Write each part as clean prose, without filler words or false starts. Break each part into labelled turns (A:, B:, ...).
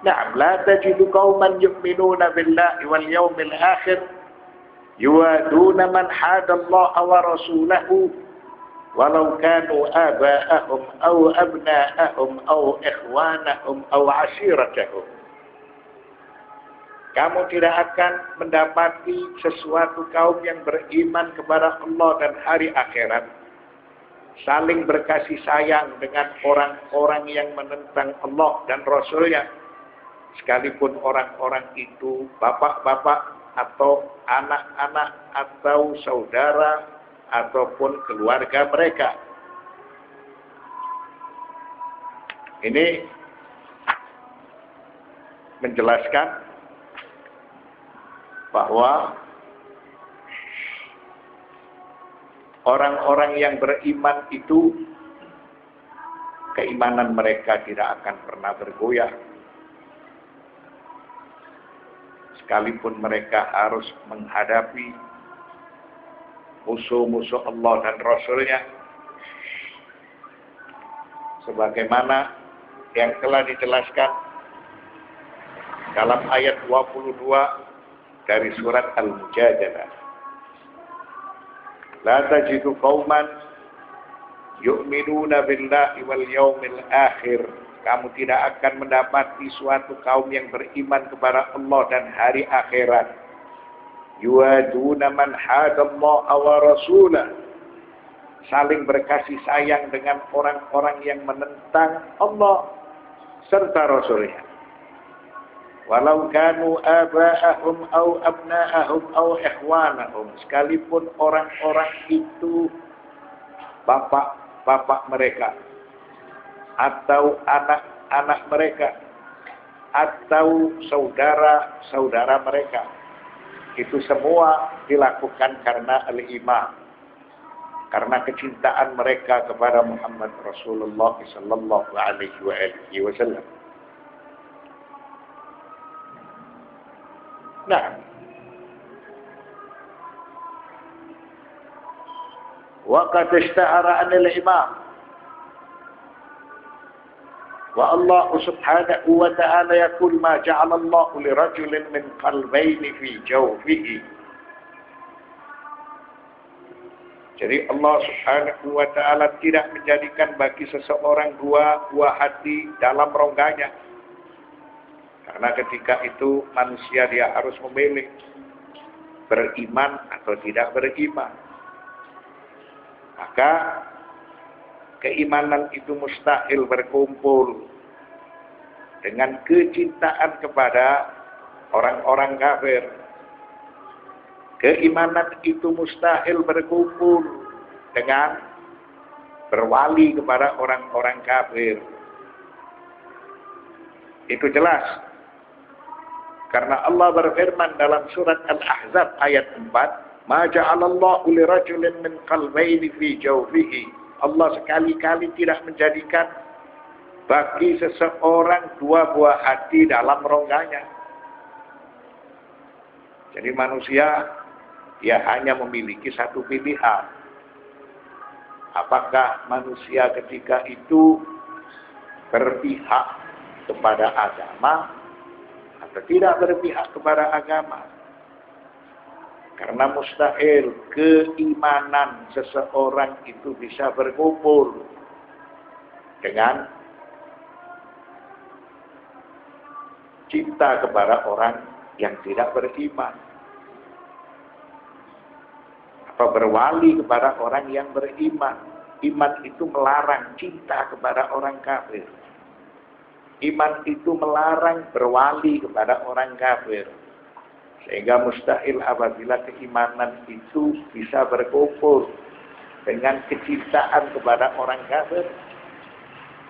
A: Na'am, la tajidu qauman yu'minuna billahi wal yawmil akhir yuwaduna man hadallaha wa rasulahu walau kanu aba'ahum aw abna'ahum aw ikhwanahum aw ashiratahum. Kamu tidak akan mendapati sesuatu kaum yang beriman kepada Allah dan hari akhirat saling berkasih sayang dengan orang-orang yang menentang Allah dan Rasulnya, sekalipun orang-orang itu bapak-bapak atau anak-anak atau saudara ataupun keluarga mereka. Ini menjelaskan bahwa orang-orang yang beriman itu keimanan mereka tidak akan pernah bergoyah. Sekalipun mereka harus menghadapi musuh-musuh Allah dan Rasulnya, sebagaimana yang telah dijelaskan dalam ayat 22 dari surat Al-Mujadalah. La tajidu qauman yu'minuna billahi wal yawmil akhir. Kamu tidak akan mendapati suatu kaum yang beriman kepada Allah dan hari akhirat. Yuwaduna man hadallaha wa rasulah. Saling berkasih sayang dengan orang-orang yang menentang Allah serta Rasulnya. Walau kanu aba'ahum au abna'ahum au ikhwanahum. Sekalipun orang-orang itu bapak-bapak mereka, atau anak-anak mereka, atau saudara-saudara mereka. Itu semua dilakukan karena al-iman, karena kecintaan mereka kepada Muhammad Rasulullah sallallahu alaihi wasallam. Nah, waqad ishtahara anil imam wa Allah subhanahu wa ta'ala yaqul ma ja'ala Allah li rajulin min qalbayni fi jawfihi. Jadi Allah subhanahu wa ta'ala tidak menjadikan bagi seseorang dua buah hati dalam rongganya. Karena ketika itu manusia dia harus memilih beriman atau tidak beriman. Maka keimanan itu mustahil berkumpul dengan kecintaan kepada orang-orang kafir. Keimanan itu mustahil berkumpul dengan berwali kepada orang-orang kafir. Itu jelas. Karena Allah berfirman dalam surat Al-Ahzab ayat 4, "Ma ja'alallahu li rajulin min qalbayni fi jawfihi." Allah sekali-kali tidak menjadikan bagi seseorang dua buah hati dalam rongganya. Jadi manusia dia hanya memiliki satu pilihan. Apakah manusia ketika itu berpihak kepada agama atau tidak berpihak kepada agama? Karena mustahil keimanan seseorang itu bisa berkumpul dengan cinta kepada orang yang tidak beriman, atau berwali kepada orang yang beriman. Iman itu melarang cinta kepada orang kafir. Iman itu melarang berwali kepada orang kafir. Sehingga mustahil apabila keimanan itu bisa berkumpul dengan kecintaan kepada orang kafir,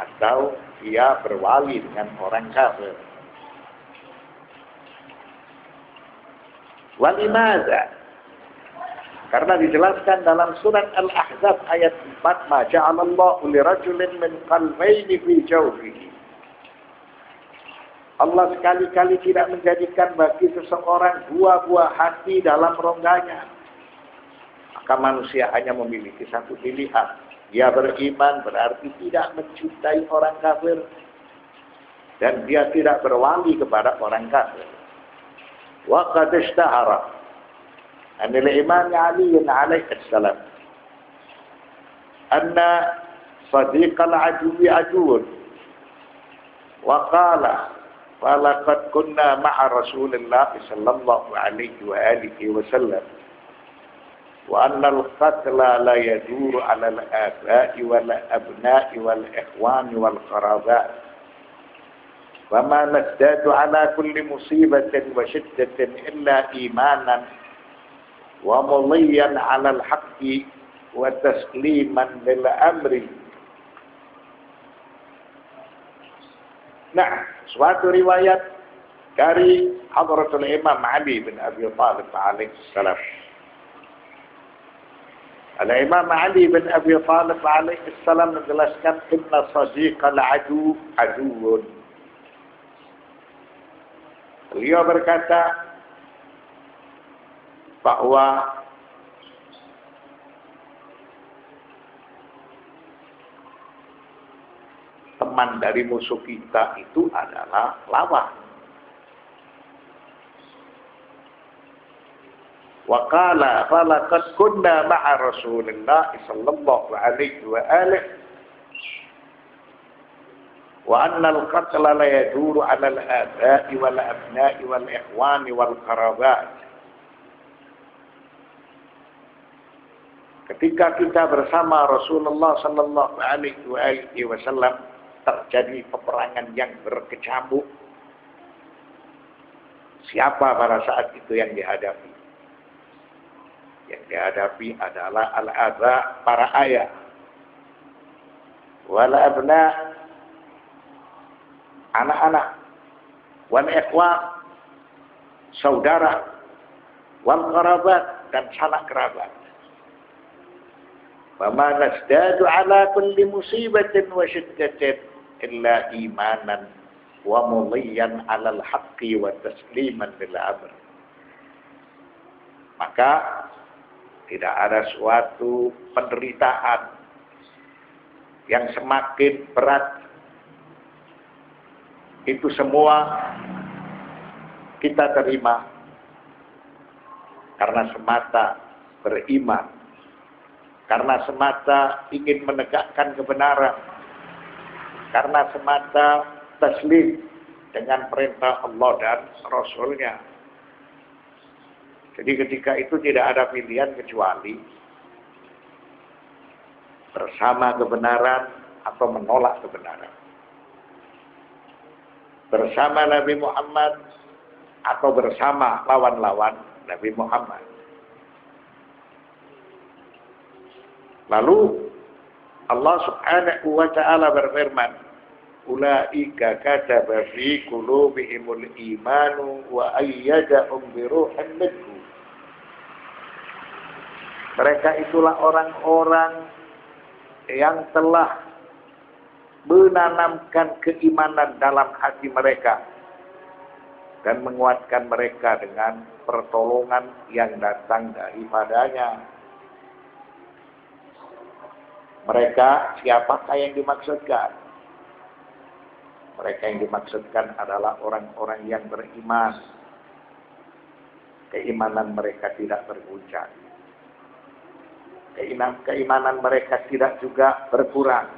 A: atau ia berwali dengan orang kafir. Walimadza? Karena dijelaskan dalam surat Al-Ahzab ayat 4, "Ma ja'alallahu li rajulin min qalbayni fi jawfihi." Allah sekali-kali tidak menjadikan bagi seseorang dua buah hati dalam rongganya. Maka manusia hanya memiliki satu pilihan. Dia beriman berarti tidak mencintai orang kafir. dan dia tidak berwali kepada orang kafir. Wa qad ishtahara an al-Imam Ali alaihi salam anna sadiq al-aduwi aduun wa qala walaqad kunna ma'a Rasulillah sallallahu alaihi wa alihi wa sallam wa anna al-qatla la yaduru 'ala al-aba'i wal abna'i wal ikhwani wal qarabat وما نزداد على كل مصيبة وشدة إلا إيمانا ومضيا على الحق وتسليما للأمر. Nah, suatu riwayat dari Hadratul Imam Ali bin Abi Thalib alaihissalam. Al-Imam Ali bin Abi Thalib alaihissalam menjelaskan inna sadiqal adu aduun. Beliau berkata bahwa teman dari musuh kita itu adalah lawan. Wa qala falaqad kunna ma'a Rasulillah sallallahu alaihi wa alihi wa anna al-qatla la yaduru 'ala al-aba'i wal abna'i wal ikhwani wal qarabat. Ketika kita bersama Rasulullah sallallahu alaihi wasallam terjadi peperangan yang berkecamuk, siapa pada saat itu yang dihadapi? Yang dihadapi adalah al-aba, para ayah, wal abna, anak-anak, wal ikhwan, saudara, wal qarabat, dan sanak kerabat. Fama nasdadu ala kulli musibatin wa shiddatin illa imanan wa muliyan ala al-haqqi wa tasliman lil amr. Maka tidak ada suatu penderitaan yang semakin berat. Itu semua kita terima karena semata beriman, karena semata ingin menegakkan kebenaran, karena semata taslim dengan perintah Allah dan Rasul-Nya. Jadi ketika itu tidak ada pilihan kecuali bersama kebenaran atau menolak kebenaran. Bersama Nabi Muhammad atau bersama lawan-lawan Nabi Muhammad. Lalu Allah Subhanahu wa ta'ala berfirman, ulaika kataba fi qulubihimul imanu wa ayyadahum bi ruhin minhu. Mereka itulah orang-orang yang telah menanamkan keimanan dalam hati mereka dan menguatkan mereka dengan pertolongan yang datang daripadanya. Mereka siapakah yang dimaksudkan? Mereka yang dimaksudkan adalah orang-orang yang beriman. Keimanan mereka tidak berguncang. Keimanan mereka tidak juga berkurang.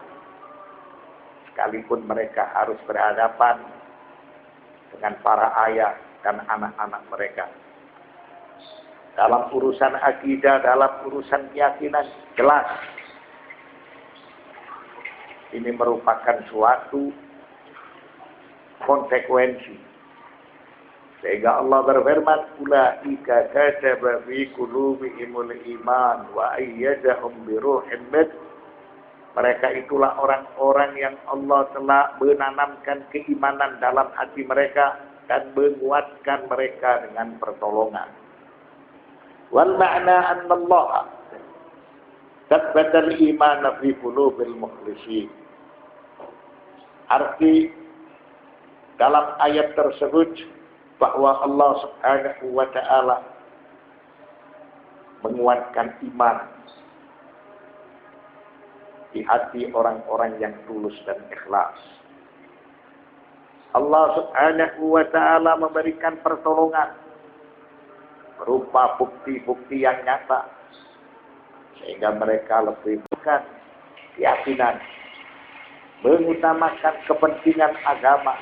A: Sekalipun mereka harus berhadapan dengan para ayah dan anak-anak mereka. Dalam urusan akidah, dalam urusan keyakinan, jelas ini merupakan suatu konsekuensi. Sehingga Allah berfirman, ulaika kataba fi qulubihimul iman wa ayyadahum bi ruhin minhu. Mereka itulah orang-orang yang Allah telah menanamkan keimanan dalam hati mereka dan menguatkan mereka dengan pertolongan. Wal ma'na anna Allah tsabbata al-iman fi qulubil mukhlishin. Arti dalam ayat tersebut bahwa Allah Subhanahu wa ta'ala menguatkan iman di hati orang-orang yang tulus dan ikhlas. Allah Subhanahu wa ta'ala memberikan pertolongan berupa bukti-bukti yang nyata, sehingga mereka lebih bukan keyakinan, mengutamakan kepentingan agama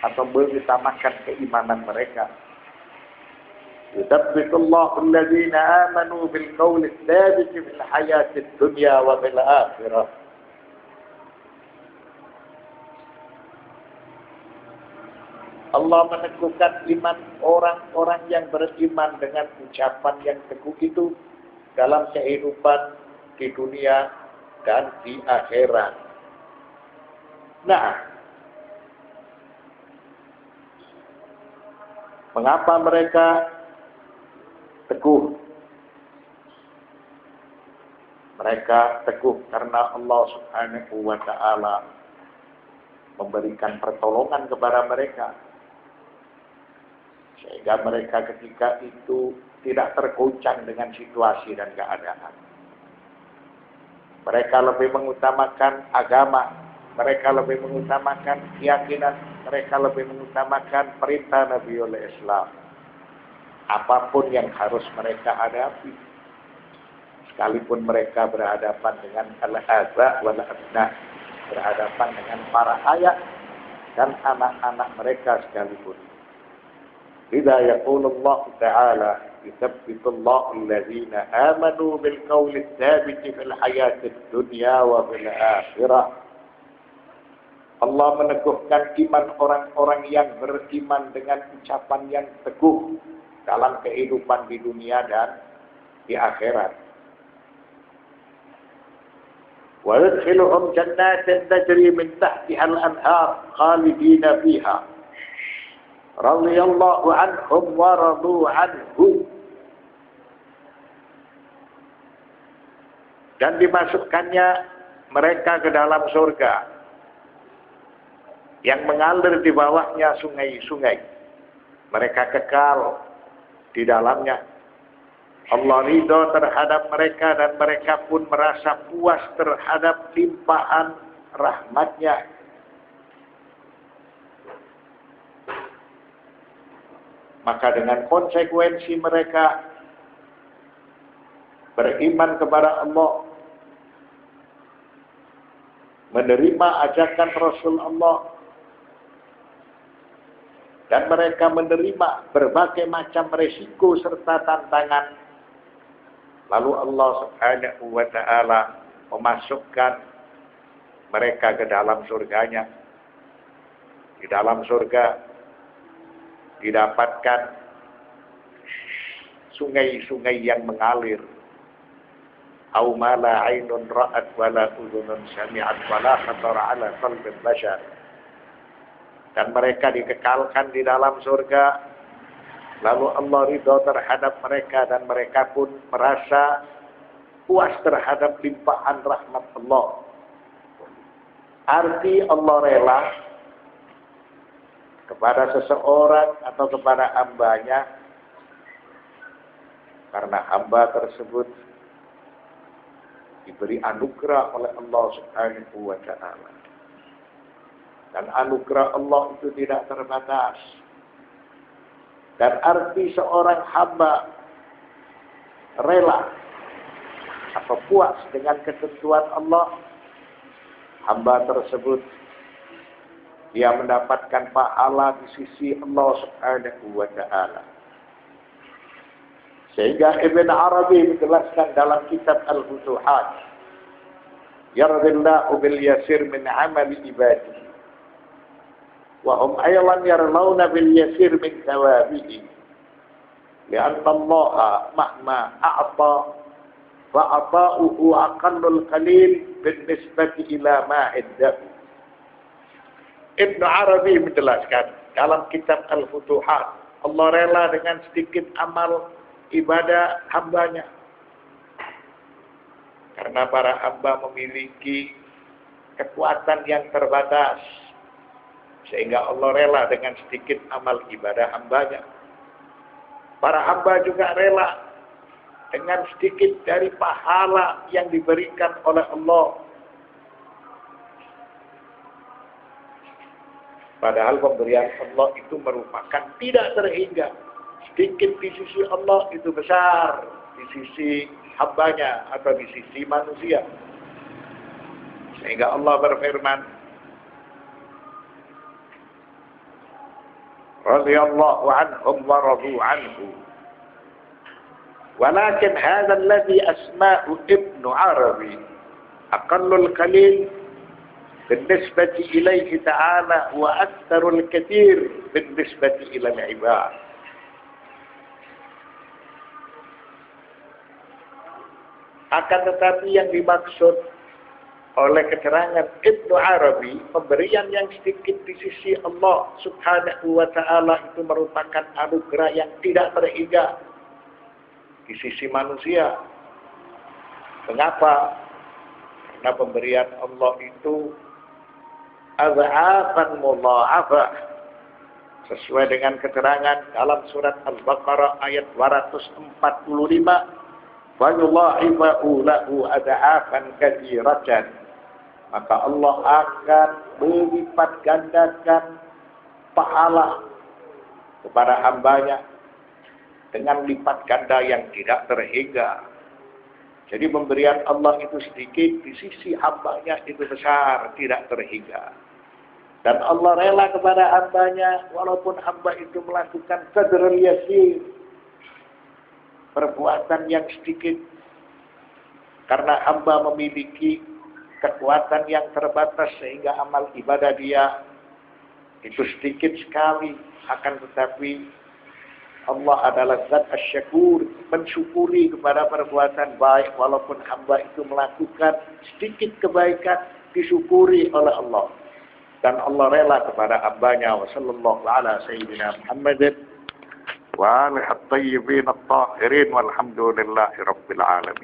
A: atau mengutamakan keimanan mereka. Yuthabbitullahu alladhina amanu bil qawli tsabit fil hayatid dunya wa fil akhirah. Allah meneguhkan iman orang-orang yang beriman dengan ucapan yang teguh itu dalam kehidupan di dunia dan di akhirat. Nah, mengapa mereka teguh? Mereka teguh karena Allah Subhanahu wa ta'ala memberikan pertolongan kepada mereka, sehingga mereka ketika itu tidak tergoncang dengan situasi dan keadaan. Mereka lebih mengutamakan agama, mereka lebih mengutamakan keyakinan, mereka lebih mengutamakan perintah Nabi oleh Islam. Apapun yang harus mereka hadapi, sekalipun mereka berhadapan dengan al-adza wal abna, berhadapan dengan para ayah dan anak-anak mereka sekalipun. Lidha yaqulullah ta'ala yuthabbitullahu alladhina amanu bil qawli tsabiti fil hayatid dunya wa fil akhirah. Allah meneguhkan iman orang-orang yang beriman dengan ucapan yang teguh dalam kehidupan di dunia dan di akhirat. Wa yadkhiluhum jannatin tajri min tahtiha al-anhar khalidina fiha. Radhiyallahu anhum wa radu anhu. Dan dimasukkannya mereka ke dalam surga yang mengalir di bawahnya sungai-sungai. Mereka kekal di dalamnya. Allah ridho terhadap mereka dan mereka pun merasa puas terhadap limpahan rahmatnya. Maka dengan konsekuensi mereka beriman kepada Allah, menerima ajakan Rasul Allah, dan mereka menerima berbagai macam resiko serta tantangan, lalu Allah Subhanahu wa ta'ala memasukkan mereka ke dalam surganya. Di dalam surga didapatkan sungai-sungai yang mengalir. Au ma la 'ainun ra'at wa la udhunun sami'at wa la khatara 'ala qalbi bashar. Dan mereka dikekalkan di dalam surga. Lalu Allah ridho terhadap mereka dan mereka pun merasa puas terhadap limpahan rahmat Allah. Arti Allah rela kepada seseorang atau kepada hambanya karena hamba tersebut diberi anugerah oleh Allah Subhanahu wa ta'ala. Dan anugerah Allah itu tidak terbatas. Dan arti seorang hamba rela atau puas dengan ketentuan Allah, hamba tersebut dia mendapatkan pahala di sisi Allah Subhanahu wa ta'ala. Sehingga Ibn Arabi menjelaskan dalam kitab Al-Futuhat, yardillahu bil yasir min amali ibadihi wa hum aylan yarlauna bil yasir min thawabihi li'anna Allah mahma a'ta fa ata'uhu aqallul qalil bin nisbati ila ma iddahu. Ibn Arabi menjelaskan dalam kitab Al-Futuhat, Allah rela dengan sedikit amal ibadah hambanya. Karena para hamba memiliki kekuatan yang terbatas, sehingga Allah rela dengan sedikit amal ibadah hambanya. Para hamba juga rela dengan sedikit dari pahala yang diberikan oleh Allah. Padahal pemberian Allah itu merupakan tidak terhingga. Sedikit di sisi Allah itu besar di sisi hambanya atau di sisi manusia. Sehingga Allah berfirman, radhiyallahu anhum wa radu anhu. Walakin hadha alladhi asma'u Ibn Arabi aqallul qalil بالنسبة إليه تعالى وأكثر الكثير بالنسبة إلى العباد. Akan tetapi yang dimaksud oleh keterangan Ibnu Arabi, pemberian yang sedikit di sisi Allah Subhanahu wa Ta'ala itu merupakan anugerah yang tidak terhingga di sisi manusia. Mengapa? Karena pemberian Allah itu adha'afan mudha'afah, sesuai dengan keterangan dalam surat Al-Baqarah ayat 245, wa yudha'ifu lahu adha'afan katsiratan, maka Allah akan melipat gandakan pahala kepada hambanya dengan lipat ganda yang tidak terhingga. Jadi pemberian Allah itu sedikit, di sisi hambanya itu besar, tidak terhingga. Dan Allah rela kepada hambanya, walaupun hamba itu melakukan qadrul yasir, perbuatan yang sedikit. Karena hamba memiliki kekuatan yang terbatas, sehingga amal ibadah dia itu sedikit sekali. Akan tetapi Allah adalah zat asyakur, mensyukuri kepada perbuatan baik, walaupun hamba itu melakukan sedikit kebaikan, disyukuri oleh Allah. Dan Allah rela kepada hambanya. Wa sallallahu ala sayyidina Muhammadin wa alihi at-tayyibin at-tahirin walhamdulillahi rabbil alamin.